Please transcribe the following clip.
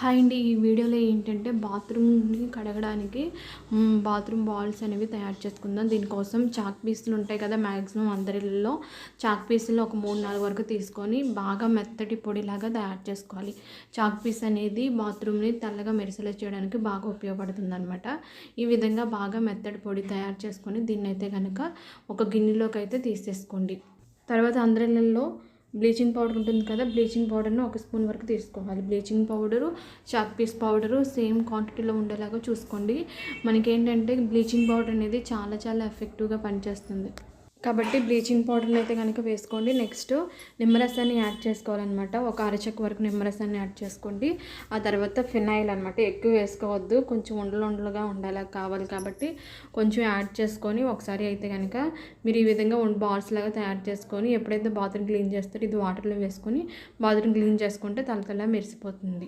Hi అండి. ఈ వీడియోలో ఏంటంటే బాత్రూమ్‌ని కడగడానికి బాత్రూమ్ బాల్స్ అనేవి తయారు చేసుకుందాం. దీనికోసం చాక్ పీసులు ఉంటాయి కదా, మ్యాక్సిమం అందరి ఇళ్ళల్లో చాక్ పీసులు ఒక 3, 4 వరకు తీసుకొని బాగా మెత్తటి పొడిలాగా తయారు చేసుకోవాలి. చాక్ పీస్ అనేది బాత్రూమ్‌ని తెల్లగా మెరిసేలా చేయడానికి బాగా ఉపయోగపడుతుందనమాట. ఈ విధంగా బాగా మెత్తటి పొడి తయారు చేసుకొని దీన్నైతే కనుక ఒక గిన్నెలోకి అయితే తీసేసుకోండి. తర్వాత అందరి ఇళ్ళల్లో బ్లీచింగ్ పౌడర్ ఉంటుంది కదా, బ్లీచింగ్ పౌడర్ని 1 స్పూన్ వరకు తీసుకోవాలి. Bleaching powder, chalk piece powder same క్వాంటిటీలో ఉండేలాగా చూసుకోండి. మనకేంటంటే బ్లీచింగ్ పౌడర్ అనేది చాలా ఎఫెక్టివ్గా పనిచేస్తుంది కాబట్టి బ్లీచింగ్ పౌడర్ని అయితే కనుక వేసుకోండి. నెక్స్ట్ నిమ్మరసాన్ని యాడ్ చేసుకోవాలన్నమాట. ఒక అరచెక్క వరకు నిమ్మరసాన్ని యాడ్ చేసుకోండి. ఆ తర్వాత ఫినాయిల్ అనమాట, ఎక్కువ వేసుకోవద్దు, కొంచెం ఉండలుగా ఉండేలా కావాలి కాబట్టి కొంచెం యాడ్ చేసుకొని ఒకసారి అయితే కనుక మీరు ఈ విధంగా బాల్స్ లాగా తయారు చేసుకొని ఎప్పుడైతే బాత్రూమ్ క్లీన్ చేస్తారో ఇది వాటర్లో వేసుకొని బాత్రూమ్ క్లీన్ చేసుకుంటే తలతలా మెరిసిపోతుంది.